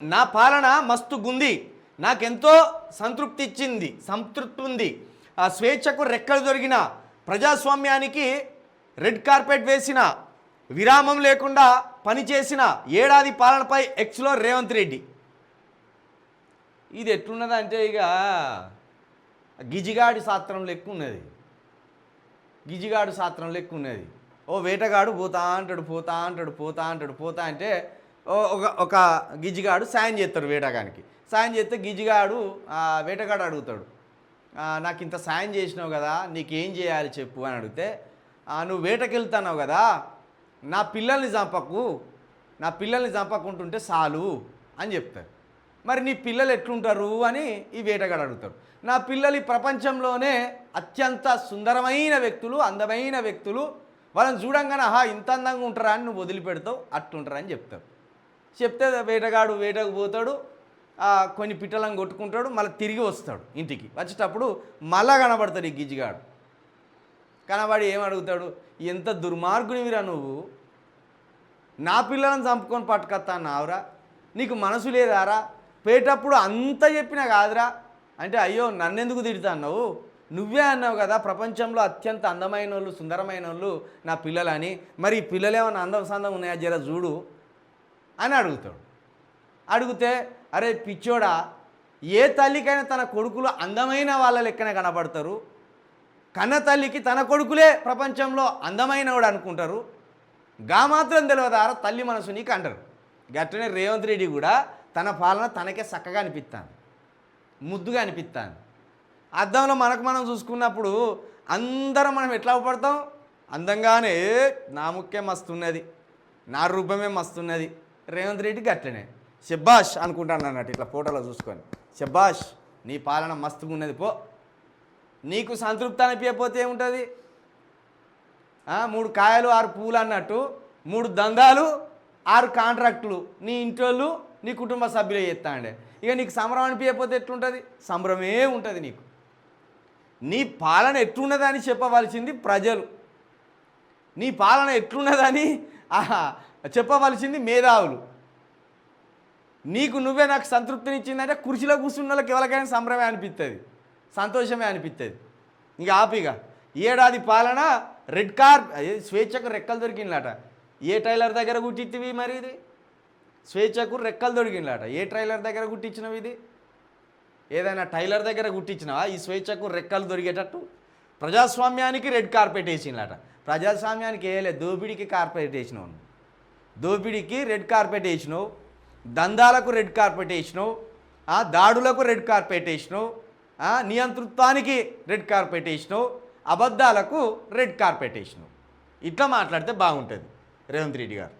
నా పాలన మస్తు గుంది, నాకెంతో సంతృప్తి ఉంది, ఆ స్వేచ్ఛకు రెక్కలు దొరికిన, ప్రజాస్వామ్యానికి రెడ్ కార్పెట్ వేసిన, విరామం లేకుండా పనిచేసిన ఏడాది పాలనపై ఎక్స్లో రేవంత్ రెడ్డి. ఇది ఎట్లున్నదంటే ఇక గిజిగాడి శాస్త్రం లెక్క ఉన్నది. గిజిగాడు శాస్త్రం లెక్క ఉన్నది. ఓ వేటగాడు పోతా అంటే ఒక గిజిగాడు సాయం చేస్తాడు వేటగానికి. సాయం చేస్తే గిజిగాడు వేటగాడు అడుగుతాడు, నాకు ఇంత సాయం చేసినావు కదా, నీకేం చేయాలి చెప్పు అని అడిగితే, నువ్వు వేటకెళ్తున్నావు కదా, నా పిల్లల్ని చంపకుంటుంటే చాలు అని చెప్తారు. మరి నీ పిల్లలు ఎట్లుంటారు అని ఈ వేటగాడు అడుగుతాడు. నా పిల్లలు ఈ ప్రపంచంలోనే అత్యంత సుందరమైన వ్యక్తులు, అందమైన వ్యక్తులు, వాళ్ళని చూడంగానే ఇంత అందంగా ఉంటారా అని నువ్వు వదిలిపెడతావు, అట్లుంటారా అని చెప్తారు. చెప్తే వేటగాడు వేటకు పోతాడు, కొన్ని పిట్టలను కొట్టుకుంటాడు, మళ్ళీ తిరిగి వస్తాడు. ఇంటికి వచ్చేటప్పుడు మళ్ళా కనబడతాడు ఈ గిజిగాడు. కనబడి ఏమడుగుతాడు, ఎంత దుర్మార్గునివిరా నువ్వు, నా పిల్లలను చంపుకొని పట్టుకొస్తా అన్నావురా, నీకు మనసు లేదారా, పోయేటప్పుడు అంత చెప్పినా కాదురా అంటే, అయ్యో నన్నెందుకు తిడతా అన్నావు, నువ్వే అన్నావు కదా ప్రపంచంలో అత్యంత అందమైన వాళ్ళు, సుందరమైన వాళ్ళు నా పిల్లలని, మరి ఈ పిల్లలేమన్నా అందం ఉన్నాయా జర చూడు అని అడుగుతాడు. అడిగితే, అరే పిచ్చోడా, ఏ తల్లికైనా తన కొడుకులు అందమైన వాళ్ళ లెక్కనే కనబడతారు, కన్న తల్లికి తన కొడుకులే ప్రపంచంలో అందమైనవాడు అనుకుంటారు, గా మాత్రం తెలియదారా తల్లి మనసు నీకు అంటారు. గట్టనే రేవంత్ రెడ్డి కూడా తన పాలన తనకే చక్కగా అనిపిస్తాను, ముద్దుగా అనిపిస్తాను. అద్దంలో మనం చూసుకున్నప్పుడు అందరం మనం ఎట్లా పడతాం, అందంగానే నా ముఖ్యం మస్తున్నది, నా రూపమే మస్తున్నది. రేవంత్ రెడ్డి గట్టనే శబ్బాష్ అనుకుంటాను అన్నట్టు ఇట్లా ఫోటోలో చూసుకొని, శబ్బాష్ నీ పాలన మస్తుగా ఉన్నది పో. నీకు సంతృప్తి అనిపించకపోతే ఏముంటుంది, 3 కాయలు 6 పూలు అన్నట్టు 3 దందాలు 6 కాంట్రాక్టులు నీ ఇంటోళ్ళు నీ కుటుంబ సభ్యులే చేస్తాండే. ఇక నీకు సంబరం అనిపించకపోతే ఎట్లుంటుంది, సంబరమే ఉంటుంది నీకు. నీ పాలన ఎట్లున్నదని చెప్పవలసింది ప్రజలు, నీ పాలన ఎట్లున్నదని చెప్పవలసింది మేధావులు. నీకు నువ్వే నాకు సంతృప్తినిచ్చిందంటే కుర్చీలో కూర్చున్న వాళ్ళకి ఎవరికైనా సంబరమే అనిపిస్తుంది, సంతోషమే అనిపిస్తుంది. ఇంకా ఆపిగా ఏడాది పాలన రెడ్ స్వేచ్ఛకు రెక్కలు దొరికిందట. ఏ టైలర్ దగ్గర కుట్టింటివి మరి ఇది, స్వేచ్ఛకు రెక్కలు దొరికిందట. ఏ టైలర్ దగ్గర కుట్టించినవి ఇది, ఏదైనా టైలర్ దగ్గర కుట్టించినవా ఈ స్వేచ్ఛకు రెక్కలు దొరికేటట్టు? ప్రజాస్వామ్యానికి రెడ్ కార్పెట్ వేసిందట. ప్రజాస్వామ్యానికి వేయలేదు, దోపిడీకి కార్పెట్ వేసినావు, దోపిడీకి రెడ్ కార్పెట్ వేసినావు, దందాలకు రెడ్ కార్పెట్ వేసినావు, దాడులకు రెడ్ కార్పెట్ వేసినావు, నియంతృత్వానికి రెడ్ కార్పెట్ వేసినావు, అబద్ధాలకు రెడ్ కార్పెట్ వేసినావు. ఇట్లా మాట్లాడితే బాగుంటుంది రేవంత్ రెడ్డి గారు.